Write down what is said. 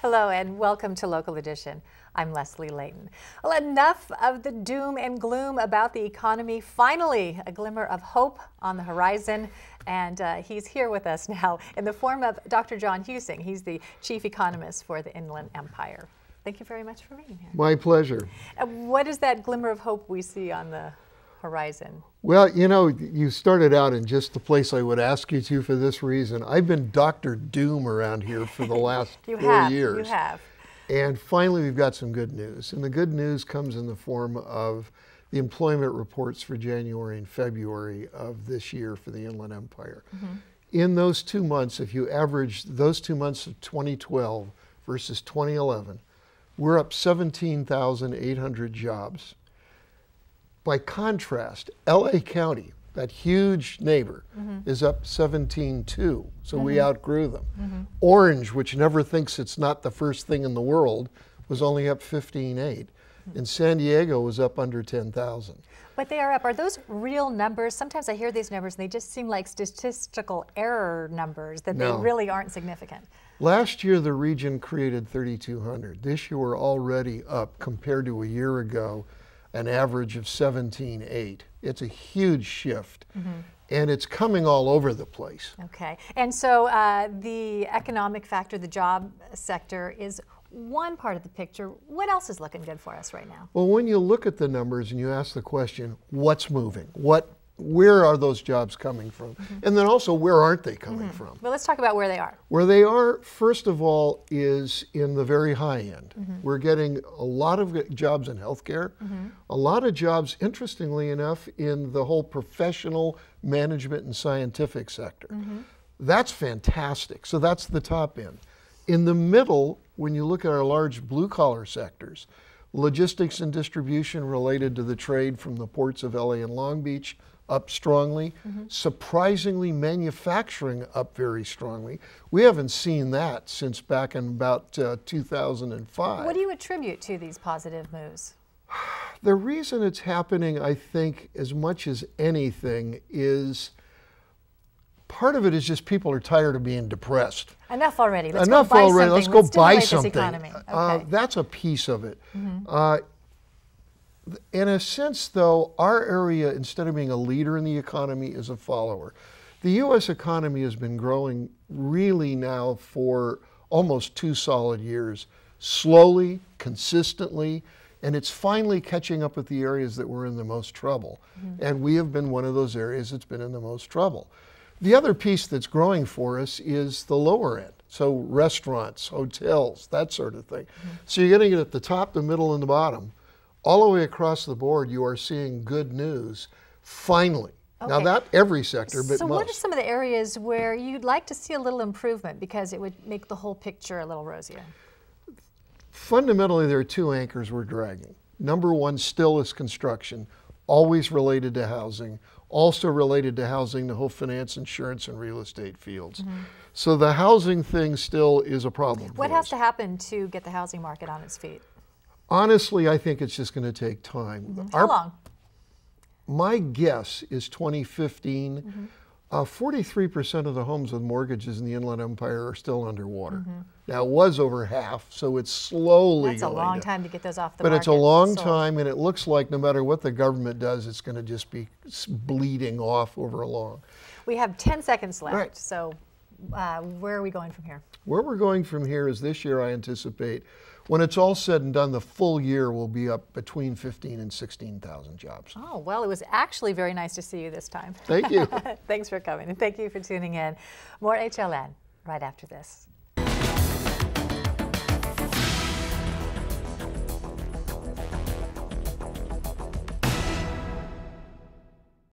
Hello and welcome to Local Edition. I'm Leslile Leyton. Well, enough of the doom and gloom about the economy. Finally, a glimmer of hope on the horizon, and he's here with us now in the form of Dr. John Husing. He's the Chief Economist for the Inland Empire. Thank you very much for being here. My pleasure. What is that glimmer of hope we see on the horizon? Well, you know, you started out in just the place I would ask you to for this reason. I've been Dr. Doom around here for the last 4 years. You have. And finally, we've got some good news. And the good news comes in the form of the employment reports for January and February of this year for the Inland Empire. In those 2 months, if you average those 2 months of 2012 versus 2011, we're up 17,800 jobs. By contrast, LA County, that huge neighbor, is up 17.2, so we outgrew them. Orange, which never thinks it's not the first thing in the world, was only up 15.8, and San Diego was up under 10,000. But they are up. Are those real numbers? Sometimes I hear these numbers and they just seem like statistical error numbers, that they really aren't significant. Last year, the region created 3,200. This year, we're already up compared to a year ago, an average of 17.8. It's a huge shift, and it's coming all over the place. Okay, and so the economic factor, the job sector, is one part of the picture. What else is looking good for us right now? Well, when you look at the numbers and you ask the question, what's moving? Where are those jobs coming from? And then also, where aren't they coming from? Well, let's talk about where they are. Where they are, first of all, is in the very high end. We're getting a lot of jobs in healthcare, a lot of jobs, interestingly enough, in the whole professional management and scientific sector. That's fantastic. So that's the top end. In the middle, when you look at our large blue-collar sectors, logistics and distribution related to the trade from the ports of LA and Long Beach, up strongly. Surprisingly, manufacturing up very strongly. We haven't seen that since back in about 2005. What do you attribute to these positive moves? The reason it's happening, I think, as much as anything, is part of it is just people are tired of being depressed. Enough already. Let's Enough go buy already. something. Let's go buy Let's something. stimulate this economy. Okay. That's a piece of it. In a sense, though, our area, instead of being a leader in the economy, is a follower. The U.S. economy has been growing really now for almost 2 solid years, slowly, consistently, and it's finally catching up with the areas that were in the most trouble. And we have been one of those areas that's been in the most trouble. The other piece that's growing for us is the lower end. So restaurants, hotels, that sort of thing. So you're getting it at the top, the middle, and the bottom. All the way across the board, you are seeing good news, finally. Now, not every sector, but so most. What are some of the areas where you'd like to see a little improvement because it would make the whole picture a little rosier? Fundamentally, there are 2 anchors we're dragging. Number one still is construction, always related to housing, also related to housing, the whole finance, insurance, and real estate fields. So the housing thing still is a problem. What has to happen to get the housing market on its feet? Honestly, I think it's just going to take time. How long? My guess is 2015. 43% of the homes with mortgages in the Inland Empire are still underwater. Now, it was over half, so it's slowly That's a going long down. time to get those off the But market. it's a long time, and it looks like no matter what the government does, it's going to just be bleeding off over a long. We have 10 seconds left, Right. so where are we going from here? Where we're going from here is this year, I anticipate, when it's all said and done, the full year will be up between 15 and 16,000 jobs. Oh, well, it was actually very nice to see you this time. Thank you. Thanks for coming, and thank you for tuning in. More HLN right after this.